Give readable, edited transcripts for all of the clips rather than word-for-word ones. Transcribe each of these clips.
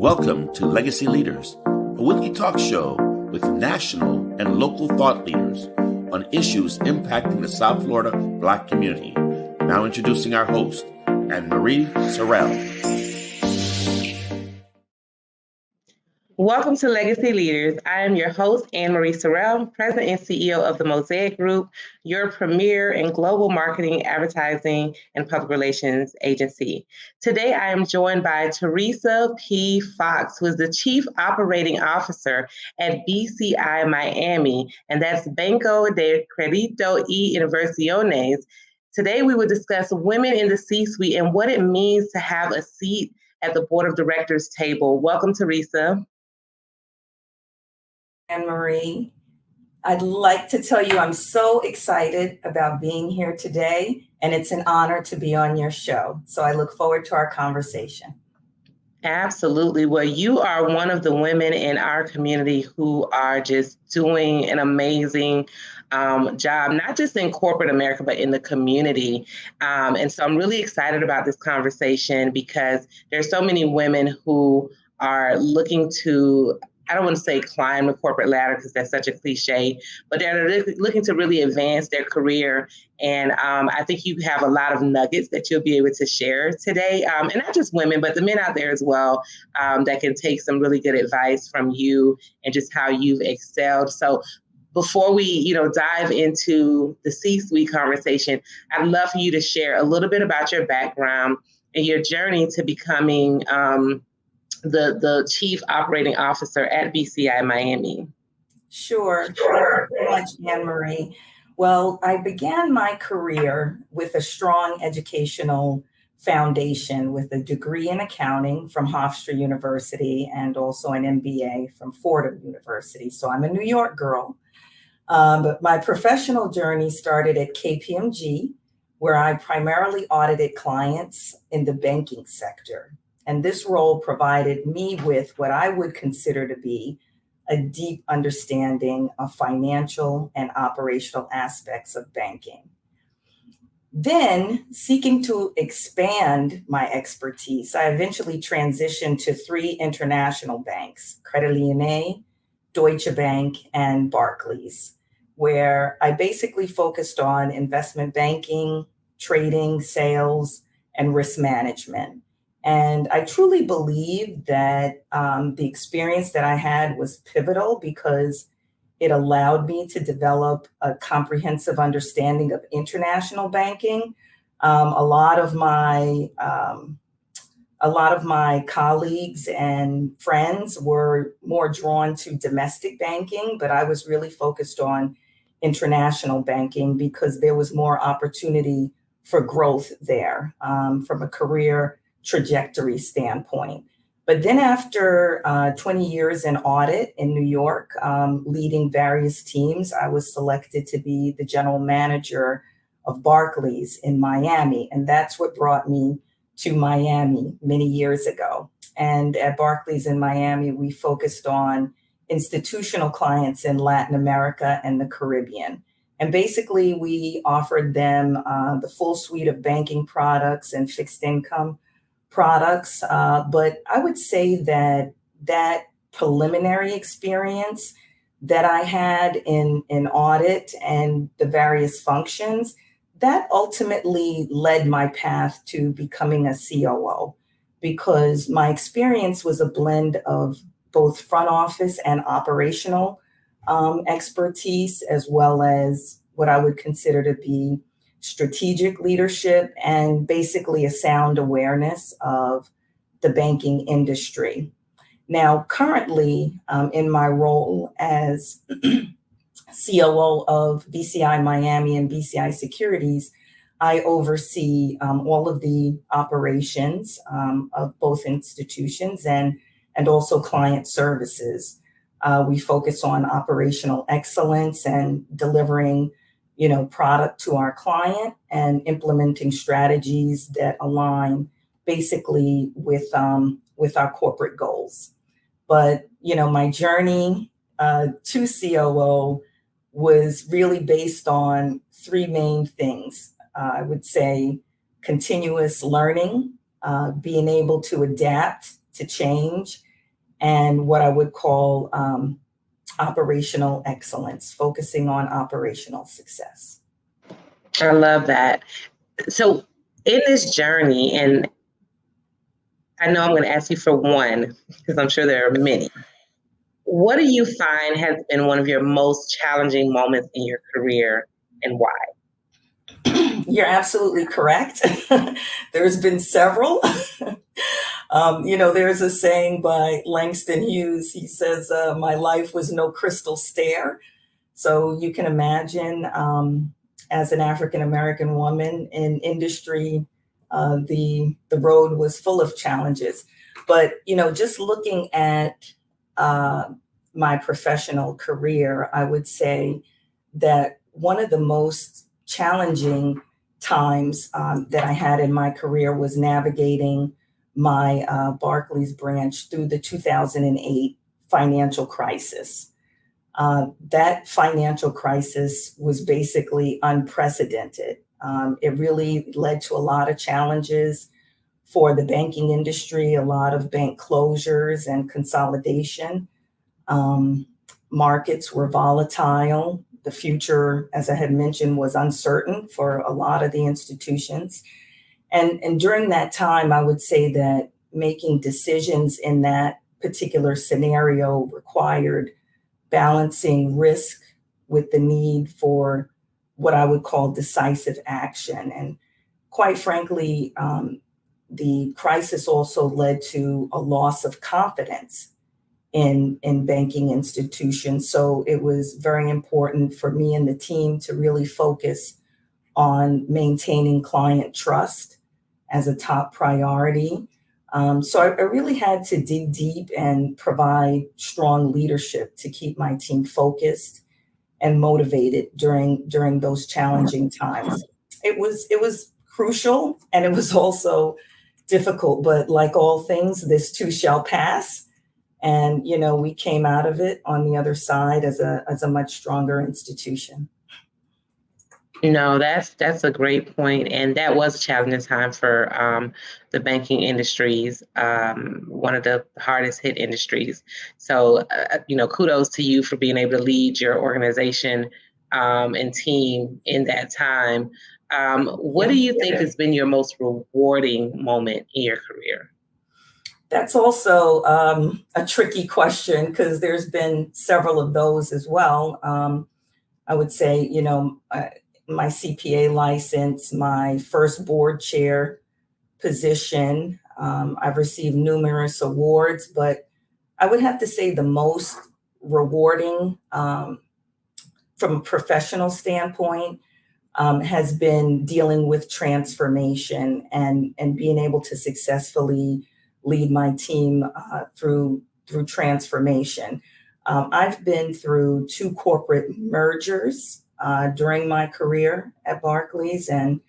Welcome to Legacy Leaders, a weekly talk show with national and local thought leaders on issues impacting the South Florida Black community. Now introducing our host, Anne-Marie Sorrell. Welcome to Legacy Leaders. I am your host, Anne-Marie Sorrell, President and CEO of the Mosaic Group, your premier and global marketing, advertising, and public relations agency. Today, I am joined by Teresa P. Foxx, who is the Chief Operating Officer at BCI Miami, and that's Banco de Crédito y Inversiones. Today, we will discuss women in the C-suite and what it means to have a seat at the board of directors table. Welcome, Teresa. Anne-Marie, I'd like to tell you I'm so excited about being here today, and it's an honor to be on your show. So I look forward to our conversation. Absolutely. Well, you are one of the women in our community who are just doing an amazing job, not just in corporate America, but in the community. And so I'm really excited about this conversation because there's so many women who are looking to, I don't want to say climb the corporate ladder because that's such a cliche, but they're looking to really advance their career. And I think you have a lot of nuggets that you'll be able to share today. And not just women, but the men out there as well that can take some really good advice from you and just how you've excelled. So before we, dive into the C-suite conversation, I'd love for you to share a little bit about your background and your journey to becoming the Chief Operating Officer at BCI Miami. Sure. Thank you so much, Anne-Marie. Well, I began my career with a strong educational foundation with a degree in accounting from Hofstra University and also an MBA from Fordham University. So I'm a New York girl. But my professional journey started at KPMG, where I primarily audited clients in the banking sector. And this role provided me with what I would consider to be a deep understanding of financial and operational aspects of banking. Then, seeking to expand my expertise, I eventually transitioned to 3 international banks, Credit Lyonnais, Deutsche Bank, and Barclays, where I basically focused on investment banking, trading, sales, and risk management. And I truly believe that the experience that I had was pivotal because it allowed me to develop a comprehensive understanding of international banking. A lot of my colleagues and friends were more drawn to domestic banking, but I was really focused on international banking because there was more opportunity for growth there from a career trajectory standpoint. But then after 20 years in audit in New York, leading various teams, I was selected to be the general manager of Barclays in Miami. And that's what brought me to Miami many years ago. And at Barclays in Miami, we focused on institutional clients in Latin America and the Caribbean. And basically, we offered them the full suite of banking products and fixed income products. But I would say that preliminary experience that I had in audit and the various functions, that ultimately led my path to becoming a COO because my experience was a blend of both front office and operational expertise, as well as what I would consider to be strategic leadership and basically a sound awareness of the banking industry. Now, currently, in my role as COO of BCI Miami and BCI Securities, I oversee all of the operations of both institutions and also client services. We focus on operational excellence and delivering product to our client and implementing strategies that align basically with our corporate goals. But, my journey to COO was really based on 3 main things. I would say continuous learning, being able to adapt to change, and what I would call operational excellence, focusing on operational success. I love that. So, in this journey, and I know I'm going to ask you for one because I'm sure there are many. What do you find has been one of your most challenging moments in your career, and why? You're absolutely correct. There's been several. There's a saying by Langston Hughes. He says, my life was no crystal stair. So you can imagine, as an African-American woman in industry, the road was full of challenges. But, just looking at my professional career, I would say that one of the most challenging times that I had in my career was navigating my Barclays branch through the 2008 financial crisis. That financial crisis was basically unprecedented. It really led to a lot of challenges for the banking industry, a lot of bank closures and consolidation. Markets were volatile. The future, as I had mentioned, was uncertain for a lot of the institutions. And during that time, I would say that making decisions in that particular scenario required balancing risk with the need for what I would call decisive action. And quite frankly, the crisis also led to a loss of confidence in banking institutions. So it was very important for me and the team to really focus on maintaining client trust as a top priority. So I really had to dig deep and provide strong leadership to keep my team focused and motivated during those challenging times. It was crucial, and it was also difficult, but like all things, this too shall pass. And we came out of it on the other side as a much stronger institution. No, that's a great point, and that was a challenging time for the banking industries, one of the hardest hit industries. So, kudos to you for being able to lead your organization and team in that time. What do you think has been your most rewarding moment in your career? That's also a tricky question because there's been several of those as well. I would say, my CPA license, my first board chair position. I've received numerous awards, but I would have to say the most rewarding from a professional standpoint has been dealing with transformation and being able to successfully lead my team through transformation. I've been through 2 corporate mergers during my career at Barclays, and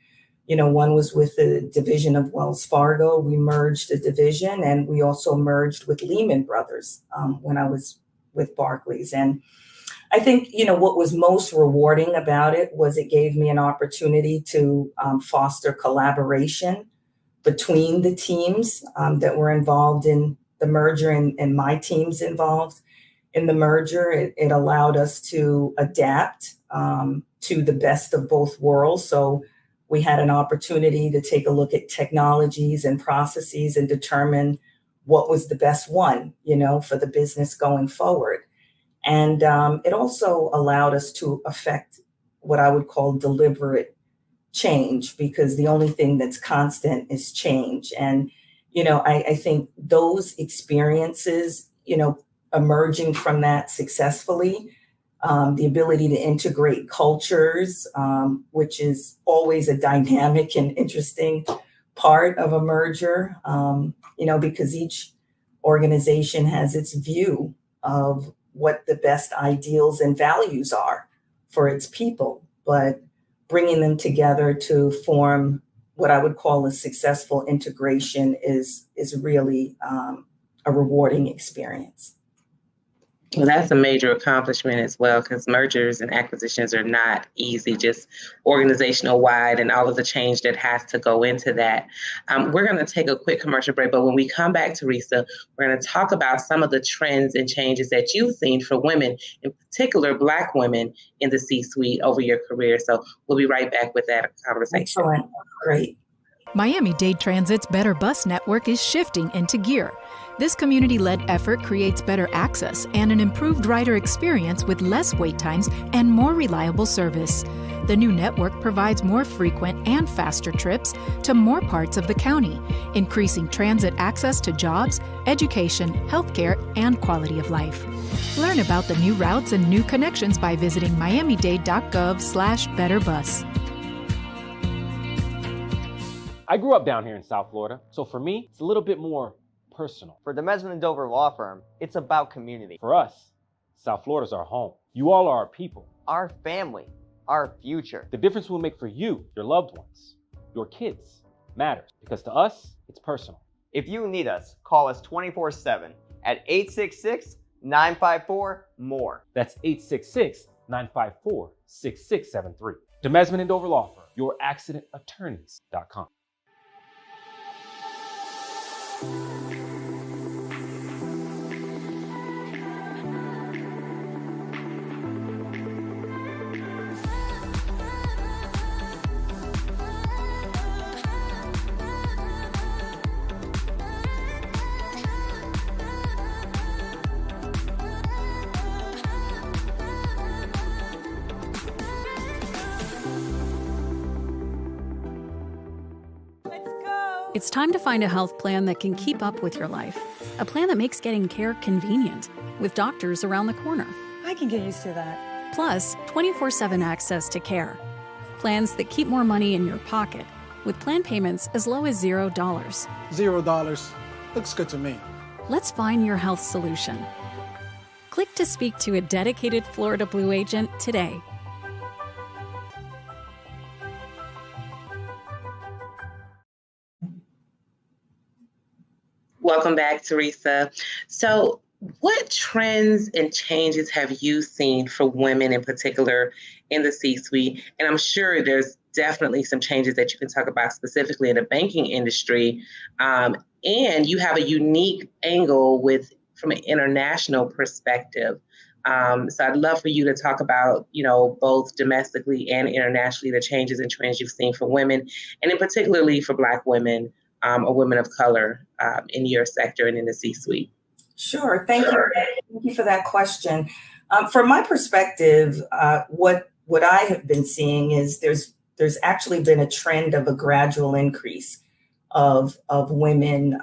one was with the division of Wells Fargo. We merged a division, and we also merged with Lehman Brothers when I was with Barclays. And I think what was most rewarding about it was it gave me an opportunity to foster collaboration between the teams that were involved in the merger and my teams involved in the merger. It allowed us to adapt to the best of both worlds. So we had an opportunity to take a look at technologies and processes and determine what was the best one, for the business going forward. And it also allowed us to affect what I would call deliberate change, because the only thing that's constant is change. And, I think those experiences, emerging from that successfully, the ability to integrate cultures, which is always a dynamic and interesting part of a merger, because each organization has its view of what the best ideals and values are for its people, but bringing them together to form what I would call a successful integration is really a rewarding experience. Well, that's a major accomplishment as well, because mergers and acquisitions are not easy, just organizational wide and all of the change that has to go into that. We're going to take a quick commercial break, but when we come back, Teresa, we're going to talk about some of the trends and changes that you've seen for women, in particular Black women in the C-suite over your career. So we'll be right back with that conversation. Excellent. Great. Miami-Dade Transit's Better Bus Network is shifting into gear. This community-led effort creates better access and an improved rider experience with less wait times and more reliable service. The new network provides more frequent and faster trips to more parts of the county, increasing transit access to jobs, education, healthcare, and quality of life. Learn about the new routes and new connections by visiting miamidade.gov/betterbus. I grew up down here in South Florida, so for me, it's a little bit more personal. For the Mesman & Dover Law Firm, it's about community. For us, South Florida's our home. You all are our people. Our family, our future. The difference we'll make for you, your loved ones, your kids, matters. Because to us, it's personal. If you need us, call us 24/7 at 866-954-MORE. That's 866-954-6673. The Mesman & Dover Law Firm, youraccidentattorneys.com. It's time to find a health plan that can keep up with your life. A plan that makes getting care convenient, with doctors around the corner. I can get used to that. Plus, 24/7 access to care. Plans that keep more money in your pocket, with plan payments as low as $0. $0. Looks good to me. Let's find your health solution. Click to speak to a dedicated Florida Blue agent today. Welcome back, Teresa. So, what trends and changes have you seen for women in particular in the C-suite? And I'm sure there's definitely some changes that you can talk about specifically in the banking industry. And you have a unique angle from an international perspective. So I'd love for you to talk about, both domestically and internationally, the changes and trends you've seen for women, and in particularly for Black women or women of color in your sector and in the C-suite. Sure. Thank you. Thank you for that question. From my perspective, what I have been seeing is there's actually been a trend of a gradual increase of women,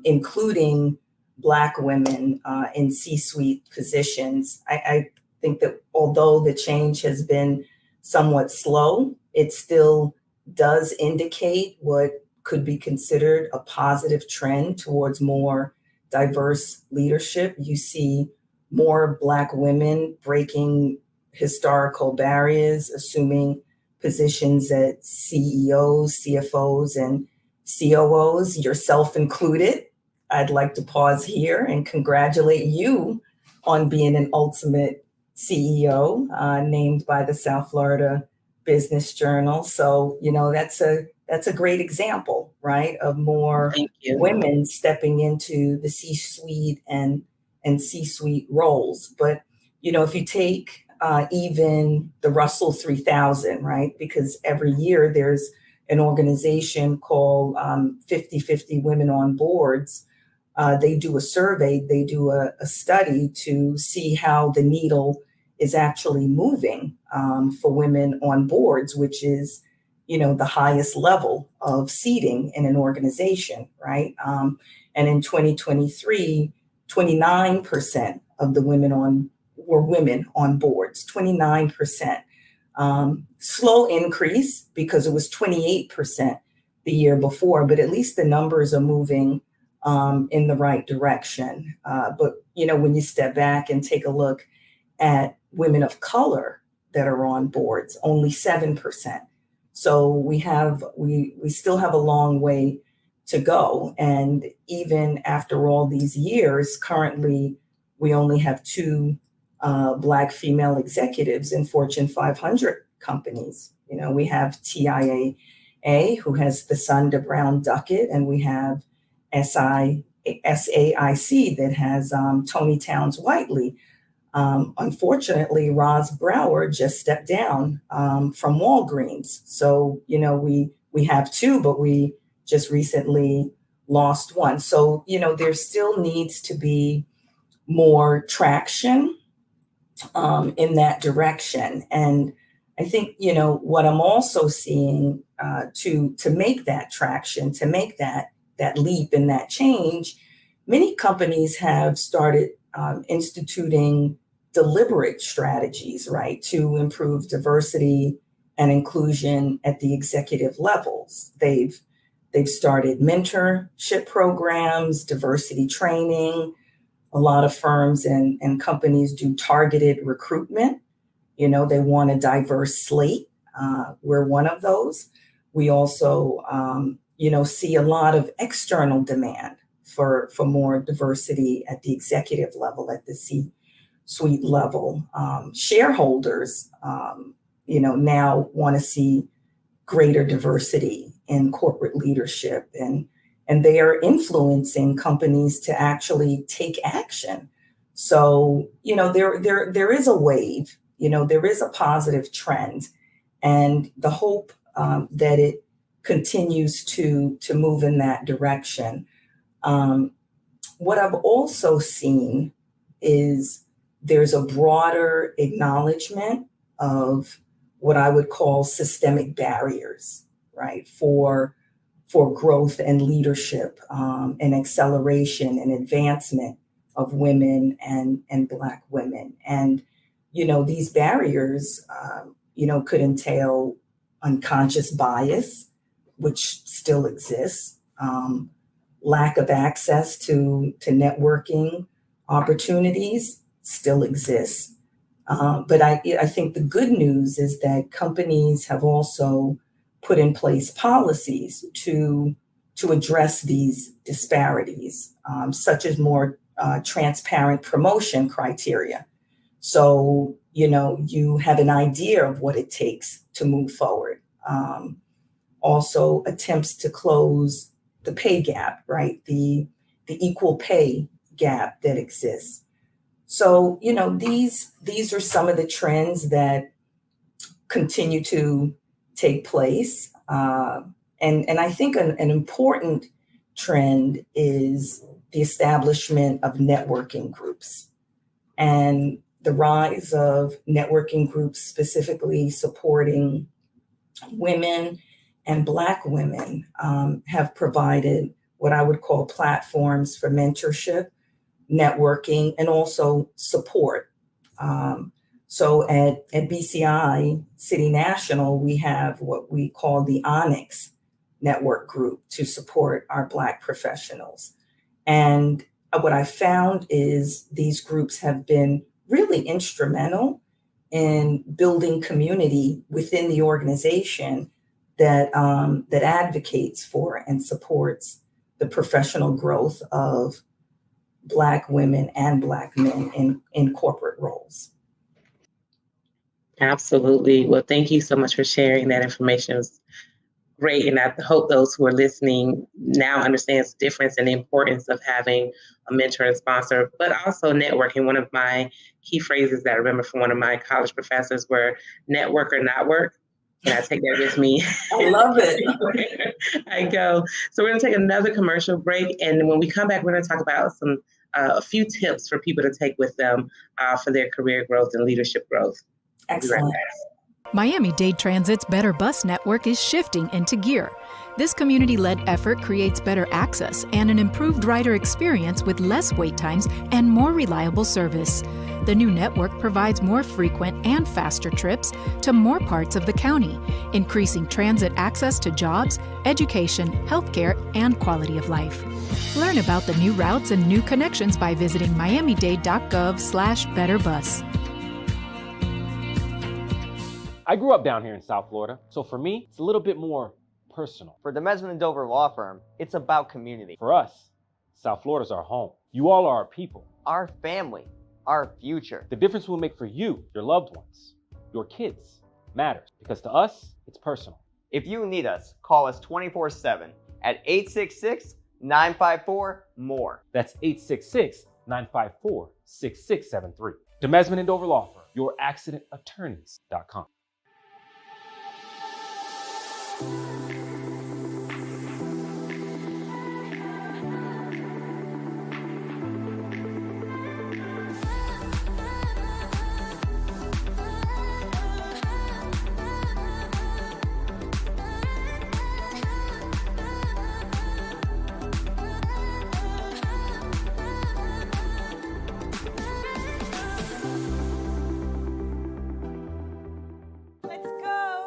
including Black women in C-suite positions. I think that although the change has been somewhat slow, it still does indicate what could be considered a positive trend towards more diverse leadership. You see more Black women breaking historical barriers, assuming positions at CEOs, CFOs, and COOs, yourself included. I'd like to pause here and congratulate you on being an ultimate CEO named by the South Florida Business Journal. So, that's a great example, right, of more women stepping into the C-suite and C-suite roles. But, if you take even the Russell 3000, right, because every year there's an organization called 50/50 Women on Boards. They do a survey, they do a study to see how the needle is actually moving for women on boards, which is the highest level of seating in an organization, right? And in 2023, 29% of the women were women on boards, 29%. Slow increase because it was 28% the year before, but at least the numbers are moving in the right direction. But when you step back and take a look at women of color that are on boards, only 7%. So we still have a long way to go. And even after all these years, currently We only have two Black female executives in Fortune 500 companies. You know, we have TIAA, who has the Sunda Brown Duckett, and we have SAIC that has Tony Towns Whiteley. Unfortunately, Roz Brower just stepped down from Walgreens. So, you know, we have two, but we just recently lost one. So, you know, there still needs to be more traction in that direction. And I think, you know, what I'm also seeing to make that traction, to make that leap and that change, many companies have started instituting deliberate strategies, right, to improve diversity and inclusion at the executive levels. They've started mentorship programs, diversity training. A lot of firms and companies do targeted recruitment. You know, they want a diverse slate. We're one of those. We also, you know, see a lot of external demand for more diversity at the executive level, at the C-suite level. Shareholders, you know, now want to see greater diversity in corporate leadership, and they are influencing companies to actually take action. So, you know, there is a wave, you know, there is a positive trend, and the hope that it continues to move in that direction. What I've also seen is there's a broader acknowledgement of what I would call systemic barriers, right, for growth and leadership and acceleration and advancement of women and Black women. And, you know, these barriers, you know, could entail unconscious bias, which still exists, lack of access to networking opportunities still exists. But I think the good news is that companies have also put in place policies to address these disparities, such as more transparent promotion criteria. So, you know, you have an idea of what it takes to move forward. Also, attempts to close the pay gap, right? The equal pay gap that exists. So, you know, these are some of the trends that continue to take place. And I think an important trend is the establishment of networking groups and the rise of networking groups specifically supporting women and Black women have provided what I would call platforms for mentorship, networking, and also support. So at BCI City National, we have what we call the Onyx Network Group to support our Black professionals. And what I found is these groups have been really instrumental in building community within the organization that advocates for and supports the professional growth of Black women and Black men in corporate roles. Absolutely. Well, thank you so much for sharing that information. It was great. And I hope those who are listening now understands the difference and the importance of having a mentor and sponsor, but also networking. One of my key phrases that I remember from one of my college professors were network or not work. And I take that with me. I love it. I go. So we're going to take another commercial break. And when we come back, we're going to talk about a few tips for people to take with them for their career growth and leadership growth. Excellent. Miami-Dade Transit's Better Bus Network is shifting into gear. This community-led effort creates better access and an improved rider experience with less wait times and more reliable service. The new network provides more frequent and faster trips to more parts of the county, increasing transit access to jobs, education, healthcare, and quality of life. Learn about the new routes and new connections by visiting miamidade.gov/betterbus. I grew up down here in South Florida, so for me, it's a little bit more personal. For the Mesman & Dover Law Firm, it's about community. For us, South Florida's our home. You all are our people. our family, our future. The difference we'll make for you, your loved ones, your kids matters because to us, it's personal. If you need us, call us 24/7 at 866-954-MORE. That's 866-954-6673. Demesman and Dover Law Firm, youraccidentattorneys.com.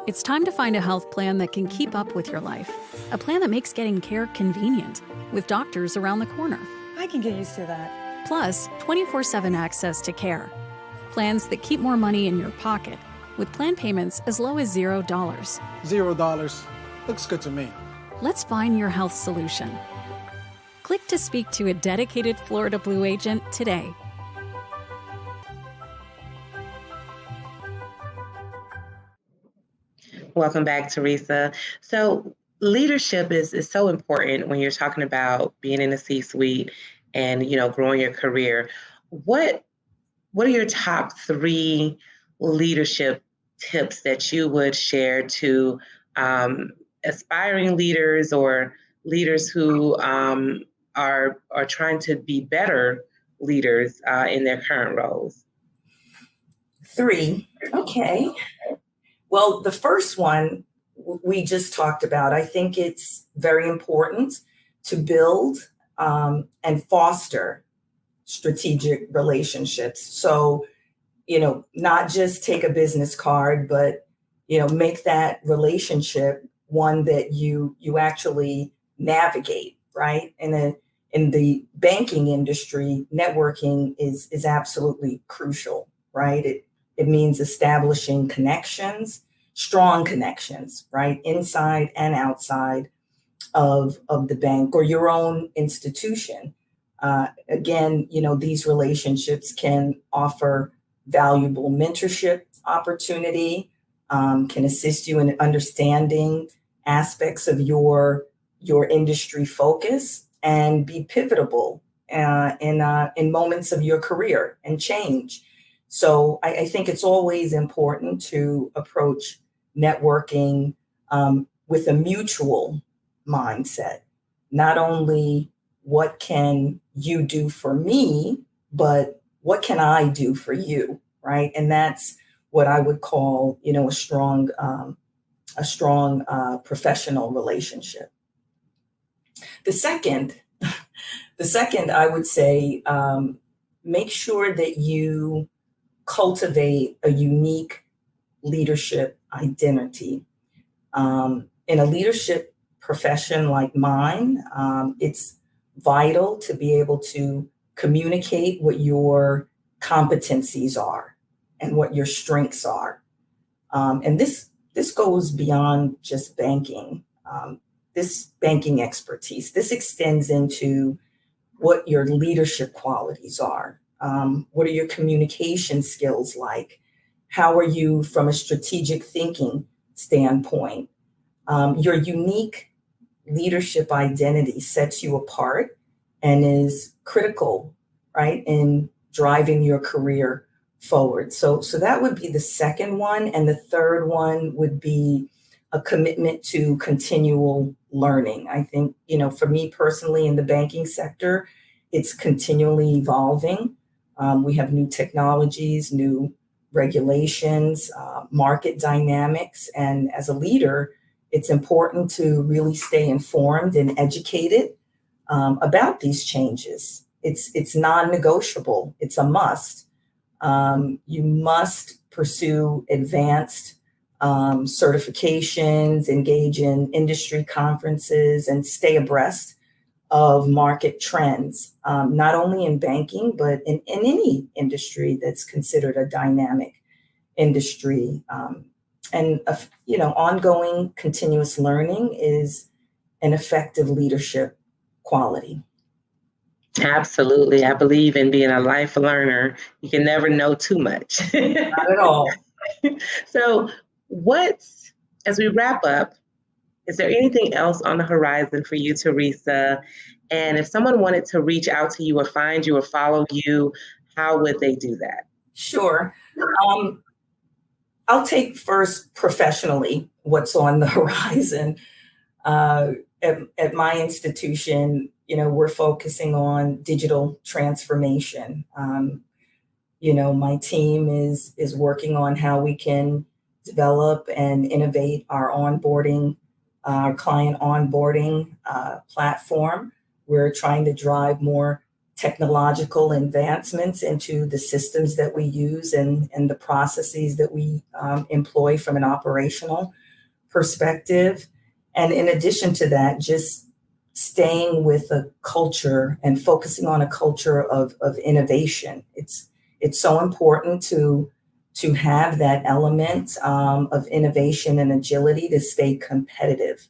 It's time to find a health plan that can keep up with your life. A plan that makes getting care convenient, with doctors around the corner. I can get used to that. Plus, 24/7 access to care. Plans that keep more money in your pocket, with plan payments as low as $0. $0. Looks good to me. Let's find your health solution. Click to speak to a dedicated Florida Blue agent today. Welcome back, Teresa. So leadership is so important when you're talking about being in the C-suite and, growing your career. What are your top 3 leadership tips that you would share to aspiring leaders or leaders who are trying to be better leaders in their current roles? 3. Okay. Well, the first one we just talked about. I think it's very important to build and foster strategic relationships. So, not just take a business card, but, make that relationship one that you actually navigate, right? And in the banking industry, networking is absolutely crucial, right? It means establishing connections, strong connections, right? Inside and outside of the bank or your own institution. Again, these relationships can offer valuable mentorship opportunity, can assist you in understanding aspects of your industry focus and be pivotal in moments of your career and change. So I think it's always important to approach networking with a mutual mindset. Not only what can you do for me, but what can I do for you, right? And that's what I would call, a strong professional relationship. The second, I would say, make sure that you cultivate a unique leadership identity. In a leadership profession like mine, it's vital to be able to communicate what your competencies are and what your strengths are. And this goes beyond just banking. This banking expertise, this extends into what your leadership qualities are. What are your communication skills like? How are you from a strategic thinking standpoint? Your unique leadership identity sets you apart and is critical, right, in driving your career forward. So that would be the second one. And the third one would be a commitment to continual learning. I think, for me personally in the banking sector, it's continually evolving. We have new technologies, new regulations, market dynamics. And as a leader, it's important to really stay informed and educated about these changes. It's non-negotiable. It's a must. You must pursue advanced certifications, engage in industry conferences, and stay abreast of market trends, not only in banking, but in any industry that's considered a dynamic industry. Ongoing continuous learning is an effective leadership quality. Absolutely. I believe in being a life learner. You can never know too much. Not at all. So, as we wrap up, is there anything else on the horizon for you, Teresa? And if someone wanted to reach out to you or find you or follow you, how would they do that? Sure. I'll take first professionally what's on the horizon. Uh, at my institution, we're focusing on digital transformation. My team is working on how we can develop and innovate our client onboarding platform. We're trying to drive more technological advancements into the systems that we use and the processes that we employ from an operational perspective. And in addition to that, just staying with a culture and focusing on a culture of innovation. It's so important to have that element of innovation and agility to stay competitive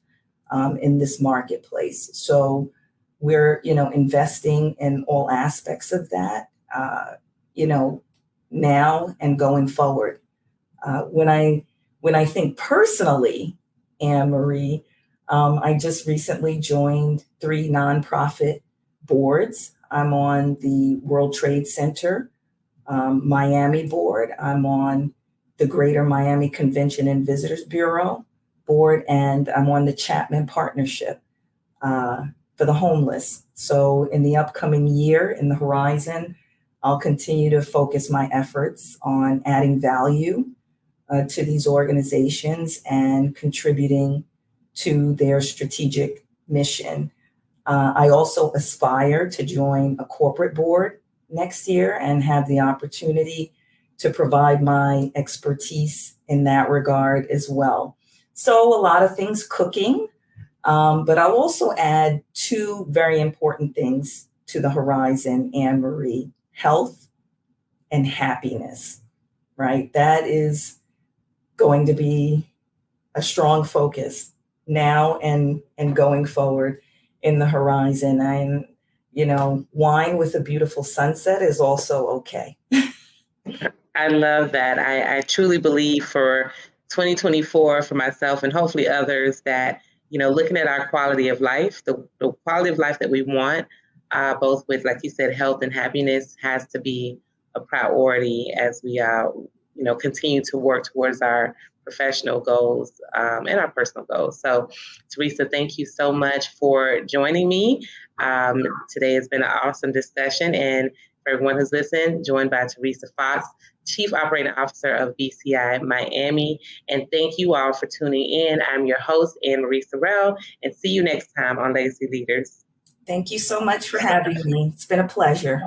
in this marketplace. So we're investing in all aspects of that, now and going forward. When I think personally, Anne Marie, I just recently joined 3 nonprofit boards. I'm on the World Trade Center Miami board. I'm on the Greater Miami Convention and Visitors Bureau board, and I'm on the Chapman Partnership for the homeless. So in the upcoming year, in the horizon, I'll continue to focus my efforts on adding value to these organizations and contributing to their strategic mission. I also aspire to join a corporate board next year and have the opportunity to provide my expertise in that regard as well. So a lot of things cooking, but I'll also add 2 very important things to the horizon, Anne Marie: health and happiness, right? That is going to be a strong focus now and going forward in the horizon. And wine with a beautiful sunset is also okay. I love that. I truly believe for 2024, for myself and hopefully others, that, looking at our quality of life, the quality of life that we want, both with, like you said, health and happiness, has to be a priority as we, continue to work towards our professional goals and our personal goals. So, Teresa, thank you so much for joining me. Today has been an awesome discussion. And for everyone who's listened, joined by Teresa Foxx, Chief Operating Officer of BCI Miami. And thank you all for tuning in. I'm your host, Anne Marie Sorrell, and see you next time on Legacy Leaders. Thank you so much for having me. It's been a pleasure.